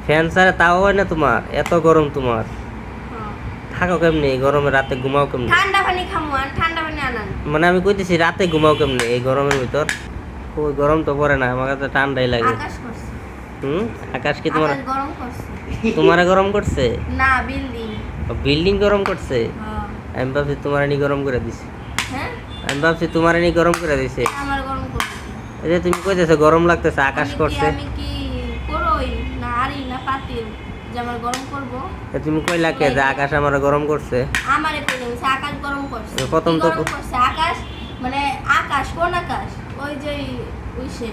Fan ছাড়া তাও হয় না তোমার? এত গরম তোমার, হ্যাঁ। থাকো কেমনি এই গরমে? রাতে ঘুমাও কেমনি? ঠান্ডা পানি খামু আর ঠান্ডা পানি আনান। মানে আমি কইতেছি রাতে ঘুমাও কেমনি এই গরমের ভিতর? ওই গরম তো পড়ে না, আমার কাছে ঠান্ডাই লাগে। আকাশ করছে। আকাশ কি তোমার? আকাশ গরম করছে। তোমারে গরম করছে? না, বিল্ডিং। বিল্ডিং গরম করছে? হ্যাঁ। আমি ভাবছি তোমার নি গরম করে দিছে। হ্যাঁ? আমি ভাবছি তোমার নি গরম করে দিছে। আমার গরম করছে। এই যে তুমি কইতেছো গরম লাগতেছে, আকাশ করছে। আমি কি করই না আরি না পাতিল যে আমার গরম করব? তুমি কইলা কে যে আকাশ আমার গরম করছে? আমারে কই দিছে আকাশ গরম করছে। প্রথম কি তো গরম করছে আকাশ, মানে আকাশ কোন আকাশ? ওই যে উইসে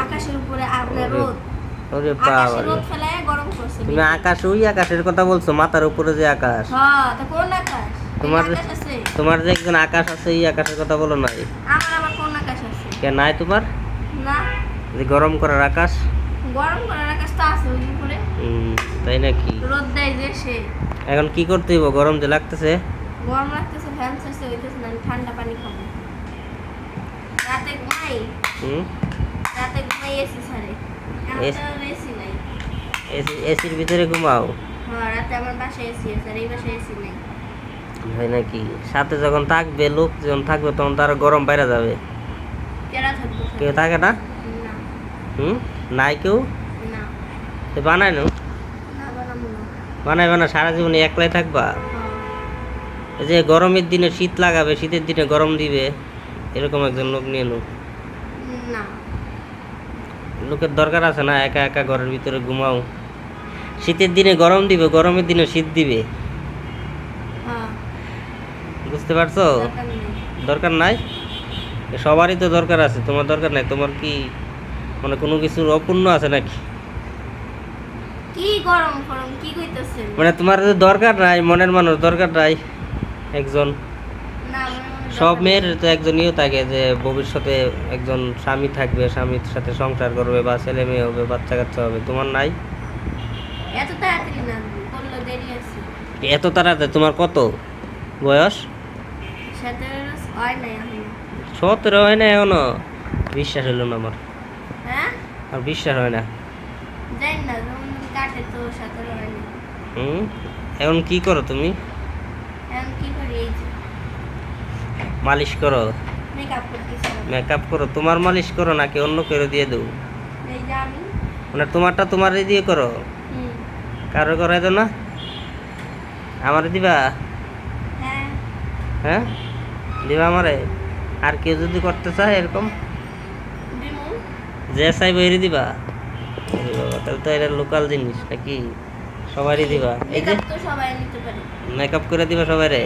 আকাশের উপরে আপনার রোদ। ওরে আকাশে বাবা, রোদ ফেলায় গরম করছে। তুমি আকাশ, ওই আকাশের কথা বলছো, মাথার উপরে যে আকাশ? হ্যাঁ, তা কোন আকাশ? তোমার আকাশ আছে? তোমার যে একজন আকাশ আছে, এই আকাশের কথা বলো নাই? আমার কোন আকাশ আছে? কে নাই তোমার? না, যে গরম করার আকাশ? গরম করার আকাশ তো আছে ওই উপরে। তাই নাকি? রোদ দেয় যে সে। এখন কি করতে হইব? গরম যে লাগতেছে। গরম লাগতেছে, ফ্যান চাইছে হইতেছে না, আমি ঠান্ডা পানি খাবো। রাতে ঘুমাই, রাতে ঘুমাই এসি ছাড়ে। এখন তো এসি নাই। এসির ভিতরে ঘুমাও? হ্যাঁ, রাতে আমার বাসায় এসি আছে, আর এই বাসায় এসি নাই। হয় নাকি? সাথে যখন থাকবে, লোক যখন থাকবে, তখন তার গরম বাইরে যাবে। কেরা থাকবো? কেউ থাকে না? না, নাই কেউ? না, তো বানাই না? না বানাবো না। বানাইবে না? সারা জীবনে একলাই থাকবা? হ্যাঁ। এই যে গরমের দিনে শীত লাগাবে, শীতের দিনে গরম দিবে, এরকম একজন লোক নিয়ে নো। না। লোকের দরকার আছে না? একা একা ঘরের ভিতরে ঘুমাও। শীতের দিনে গরম দিবে, গরমের দিনে শীত দিবে। হ্যাঁ। বুঝতে পারছো? দরকার নেই। দরকার নাই? সবারই তো দরকার আছে, তোমার দরকার নাই? তোমার কি মানে কোনো কিছুর অপূর্ণ আছে নাকি? কি গরম গরম কি কইতাছেন? মানে তোমার যে দরকার নাই, মনের মানুষ দরকার নাই একজন? না, আমার সব দরকার মেয়ের নেই। তো একজন ইয়েও থাকে যে ভবিষ্যতে একজন স্বামী থাকবে, স্বামীর সাথে সংসার করবে, বা ছেলে মেয়ে হবে, বাচ্চা কাচ্চা হবে। তোমার নাই? এত তাড়াতাড়ি না, বললো দেরি আছে। এত তাড়াতাড়ি? তোমার কত বয়স? 17 হয় নাই এখনো। 17 হয় না এখনো? বিশ্বাস হলো না আমার, হ্যাঁ? আর বিশ্বাস হয় না। জানি না, যখন কাটে তো 17 হয় নাই। এখন কি করো তুমি? এখন কি করি? এই যে মালিশ করো? মেকআপ করতেছি। মেকআপ করো? তোমার মালিশ করো নাকি অন্য কেউ দিয়ে দেবো? এই যে আমি। মানে তোমারটা তোমারই দিয়ে করো? হুম। কারো করাই দাও না? আমারে দিবা? হ্যাঁ। হ্যাঁ, দিবা আমারে? আর কেউ যদি করতে চায় এরকম, দিমু। যে চাইবে এরই দিবা? আরে বাবা, তাহলে তো এটা লোকাল জিনিস নাকি? সবারই দিবা? এই যে মেকআপ তো সবাই নিতে পারে। মেকআপ করে দিবা সবাইরে?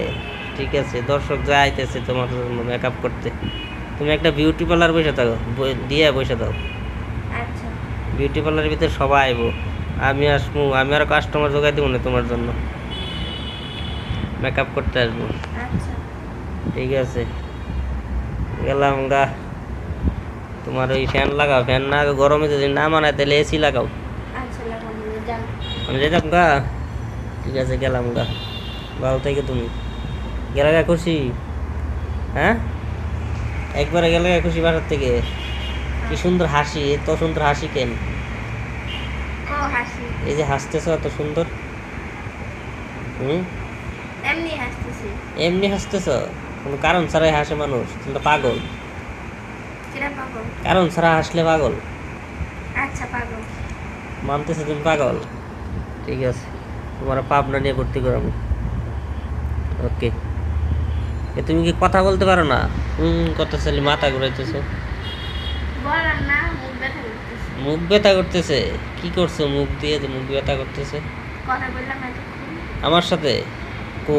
ঠিক আছে, দর্শক যা আইতেছে তোমার জন্য মেকআপ করতে, তুমি একটা বিউটি পার্লার বসে থাকো, দিয়ে বসে দাও। আচ্ছা। বিউটি পার্লারের ভিতরে সবাই আইবো, আমি আসবো, আমি আরো কাস্টমার জোগাই দেবো না তোমার জন্য, মেকআপ করতে আসবো। আচ্ছা। ঠিক আছে, গেলাম গা। তোমার ওই ফ্যান লাগাও, ফ্যান না গরমে যদি না মানায় তাহলে এসি লাগাও। আচ্ছা, লাগাবো, যান। আমি যেতাম গা। ঠিক আছে, গেলাম গা। ভালো থেকে তুমি গেলে গা খুশি? হ্যাঁ, একবারে গেলে গা খুশি বাসার থেকে? কি সুন্দর হাসি, এত সুন্দর হাসি কেন? ও হাসি। এই যে হাসতেছো এত সুন্দর। এমনি হাসতেছি। এমনি হাসতেছো? কোনো কারণ ছাড়াই হাসে মানুষ? তুমি তো পাগল। কিরা পাগল? কারণ ছাড়া হাসলে পাগল? আচ্ছা, পাগল। মানতেছো তুমি পাগল? ঠিক আছে, তোমার পাবনা নিয়ে ভর্তি করাবো। ওকে। তুমি কি কথা বলতে পারো না? কথা চালি মাথা ঘুরাইতেছো। বলার না, মুখ ব্যথা করতেছে। মুখ ব্যথা করতেছে? কি করছো মুখ দিয়ে যে মুখ ব্যথা করতেছে? কথা বললাম এতক্ষণ। আমার সাথে? কো?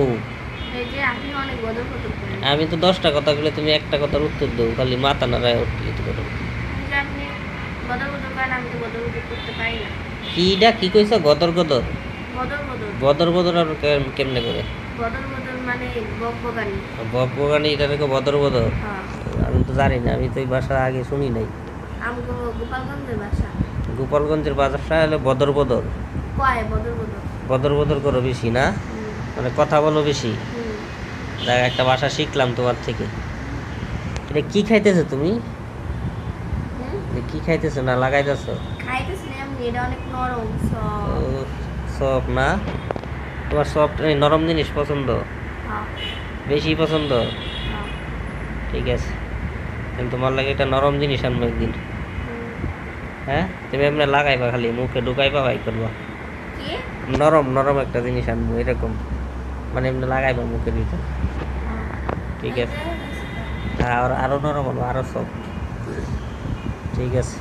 এই যে আপনি অনেক বদল বদল করেন। আমি তো 10টা কথা বলে তুমি একটা কথার উত্তর দাও, খালি মাথা নাড়ায় উঠলি তো করো। এই যে আপনি বদল বদল করেন, আমি তো বদল বদল করতে পারি না। কিটা কি কইছো? গদর গদর? বদল বদল। বদর বদর আর কেমনে করে? বদল বদল মানে বকবকানি। বকবকানি, এটা দেখো বদর বদর? হ্যাঁ। আমি তো জানি না, আমি তো এই ভাষা আগে শুনি নাই। আমগো গোপালগঞ্জের ভাষা। গোপালগঞ্জের ভাষা হলো বদর বদর? কয় বদল বদল। বদর বদর করো বেশি না? মানে কথা বলো বেশি? দেখ, একটা ভাষা শিখলাম তোমার থেকে। এটা কি খাইতেছো তুমি? কি খাইতেছো না লাগাইতেছো? খাইতেছি না, আমি এটা অনেক নরম সফট। সফট না? তোমার সফট নরম জিনিস পছন্দ, হ্যাঁ বেশি পছন্দ? হ্যাঁ। ঠিক আছে, কিন্তু তোমার লাগে এটা নরম জিনিস আনবো একদিন। হ্যাঁ, তুমি এমনি লাগাইবা, খালি মুখে ঢুকাইবা, বাই করবা। কি? নরম নরম একটা জিনিস আনবো এরকম, মানে এমনি লাগাইবা মুখের ভিতর। ঠিক আছে, হ্যাঁ, আরো নরম হলো, আরো সফট। ঠিক আছে।